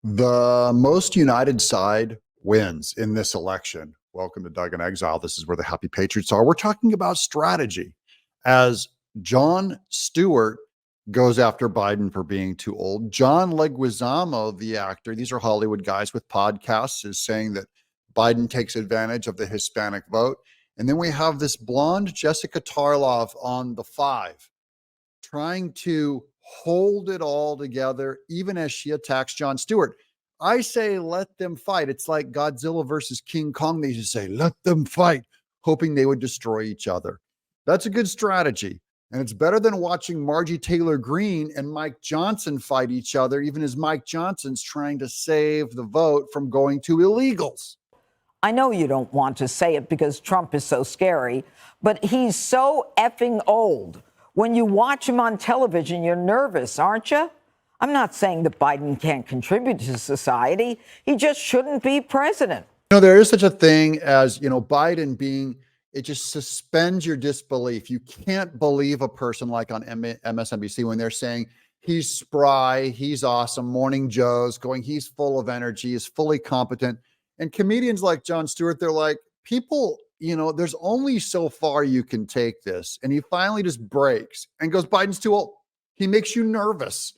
The most united side wins in this election. Welcome to Doug in Exile. This is where the happy patriots are. We're talking about strategy as Jon Stewart goes after Biden for being too old. John Leguizamo, the actor, these are Hollywood guys with podcasts, is saying that Biden takes advantage of the Hispanic vote. And then we have this blonde Jessica Tarlov on the five, trying to hold it all together, even as she attacks Jon Stewart. I say, let them fight. It's like Godzilla versus King Kong. They used to say, let them fight, hoping they would destroy each other. That's a good strategy. And it's better than watching Margie Taylor Greene and Mike Johnson fight each other, even as Mike Johnson's trying to save the vote from going to illegals. I know you don't want to say it because Trump is so scary, but he's so effing old. When you watch him on television, you're nervous, aren't you? I'm not saying that Biden can't contribute to society. He just shouldn't be president. There is such a thing as, Biden being, it just suspends your disbelief. You can't believe a person like on MSNBC when they're saying he's spry, he's awesome, Morning Joe's going, he's full of energy, he's fully competent. And comedians like Jon Stewart, they're like, people, there's only so far you can take this. And he finally just breaks and goes, Biden's too old. He makes you nervous.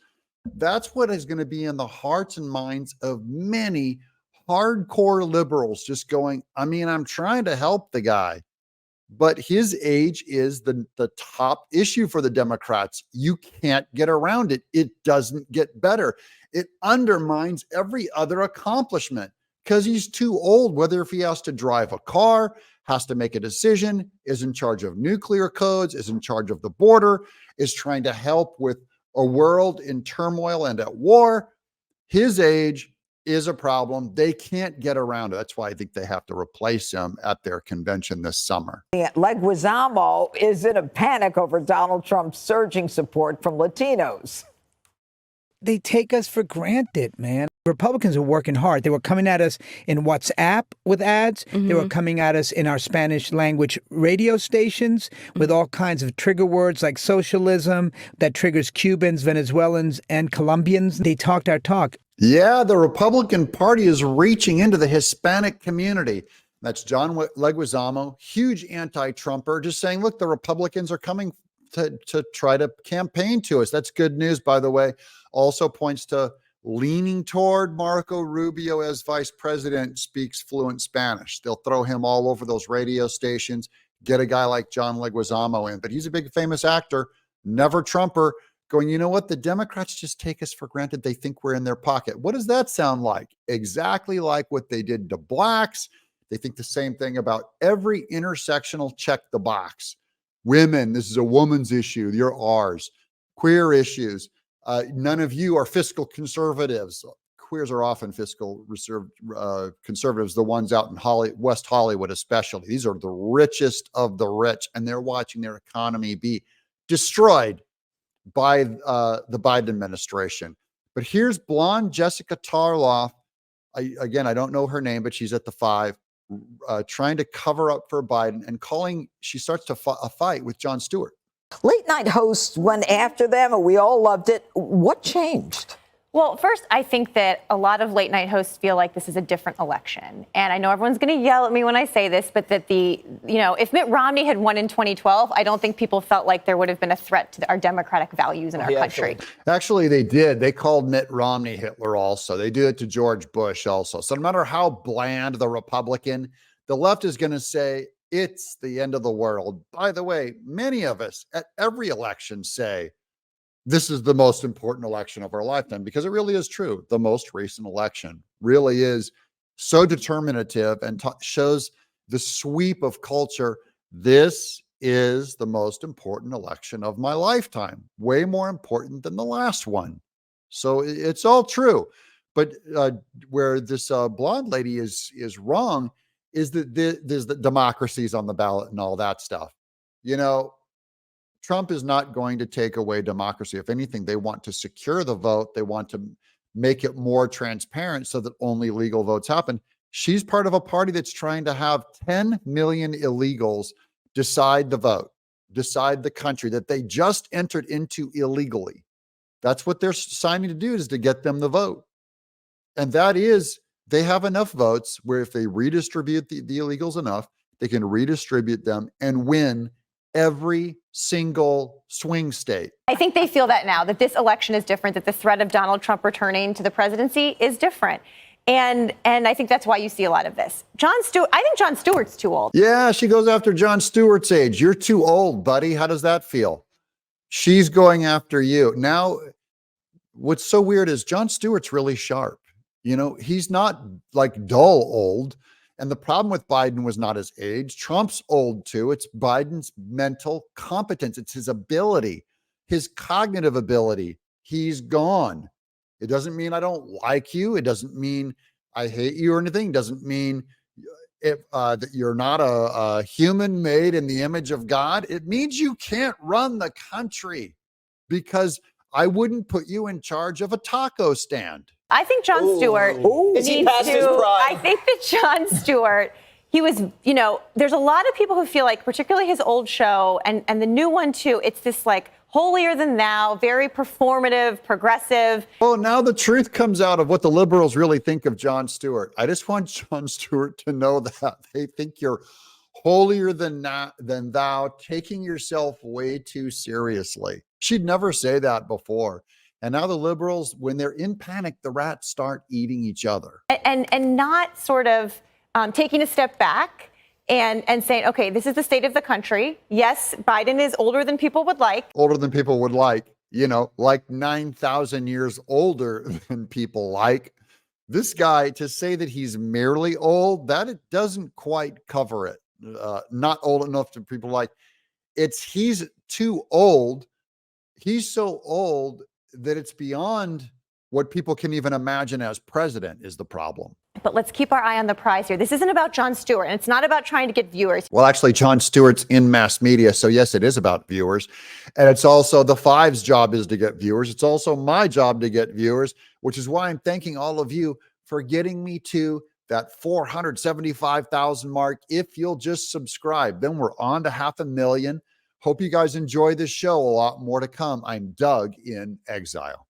That's what is going to be in the hearts and minds of many hardcore liberals, just going, I'm trying to help the guy, but his age is the top issue for the Democrats. You can't get around it. It doesn't get better. It undermines every other accomplishment because he's too old, whether if he has to drive a car, has to make a decision, is in charge of nuclear codes, is in charge of the border, is trying to help with a world in turmoil and at war. His age is a problem. They can't get around it. That's why I think they have to replace him at their convention this summer. Leguizamo is in a panic over Donald Trump's surging support from Latinos. They take us for granted, man. Republicans are working hard. They were coming at us in WhatsApp with ads. Mm-hmm. They were coming at us in our Spanish language radio stations with all kinds of trigger words like socialism that triggers Cubans, Venezuelans, and Colombians. They talked our talk. Yeah, the Republican Party is reaching into the Hispanic community. That's John Leguizamo, huge anti-Trumper, just saying, look, the Republicans are coming to try to campaign to us. That's good news, by the way. Also points to leaning toward Marco Rubio as vice president, speaks fluent Spanish. They'll throw him all over those radio stations, get a guy like John Leguizamo in. But he's a big famous actor, never Trumper, going, you know what? The Democrats just take us for granted. They think we're in their pocket. What does that sound like? Exactly like what they did to blacks. They think the same thing about every intersectional check the box. Women, this is a woman's issue. You're ours. Queer issues. None of you are fiscal conservatives. Queers are often fiscal conservatives, the ones out in West Hollywood especially. These are the richest of the rich, and they're watching their economy be destroyed by the Biden administration. But here's blonde Jessica Tarlov. I don't know her name, but she's at the five, trying to cover up for Biden and she starts to a fight with Jon Stewart. Late night hosts went after them, and we all loved it. What changed? Well, first, I think that a lot of late night hosts feel like this is a different election. And I know everyone's going to yell at me when I say this, but that if Mitt Romney had won in 2012, I don't think people felt like there would have been a threat to our democratic values in our country. Actually, they did. They called Mitt Romney Hitler also. They did it to George Bush also. So no matter how bland the Republican, the left is going to say, it's the end of the world. By the way, many of us at every election say this is the most important election of our lifetime, because it really is true. The most recent election really is so determinative and shows the sweep of culture. This is the most important election of my lifetime, way more important than the last one. So it's all true. But where this blonde lady is wrong is that there's the democracies on the ballot and all that stuff. Trump is not going to take away democracy. If anything, they want to secure the vote. They want to make it more transparent so that only legal votes happen. She's part of a party that's trying to have 10 million illegals decide the vote, decide the country that they just entered into illegally. That's what they're signing to do, is to get them the vote. And that is, they have enough votes where if they redistribute the illegals enough, they can redistribute them and win every single swing state. I think they feel that now, that this election is different, that the threat of Donald Trump returning to the presidency is different. And I think that's why you see a lot of this. Jon Stewart, I think Jon Stewart's too old. Yeah, she goes after Jon Stewart's age. You're too old, buddy. How does that feel? She's going after you. Now, what's so weird is Jon Stewart's really sharp. You know, he's not like dull old. And the problem with Biden was not his age. Trump's old too. It's Biden's mental competence. It's his ability, his cognitive ability. He's gone. It doesn't mean I don't like you. It doesn't mean I hate you or anything. It doesn't mean that you're not a human made in the image of God. It means you can't run the country, because I wouldn't put you in charge of a taco stand. I think Jon Stewart Is he past his prime? I think that Jon Stewart, he was, you know, there's a lot of people who feel like, particularly his old show and the new one too, it's this like holier than thou, very performative, progressive. Oh, now the truth comes out of what the liberals really think of Jon Stewart. I just want Jon Stewart to know that they think you're holier than thou, taking yourself way too seriously. She'd never say that before. And now the liberals, when they're in panic, the rats start eating each other. And not sort of taking a step back and saying, okay, this is the state of the country. Yes, Biden is older than people would like. Older than people would like, you know, like 9,000 years older than people like. This guy, to say that he's merely old, that it doesn't quite cover it. Not old enough to people like. He's too old. He's so old that it's beyond what people can even imagine as president is the problem. But let's keep our eye on the prize here. This isn't about Jon Stewart, and it's not about trying to get viewers. Well, actually, Jon Stewart's in mass media. So yes, it is about viewers. And it's also the Five's job is to get viewers. It's also my job to get viewers, which is why I'm thanking all of you for getting me to that 475,000 mark. If you'll just subscribe, then we're on to 500,000. Hope you guys enjoy this show. A lot more to come. I'm Doug in Exile.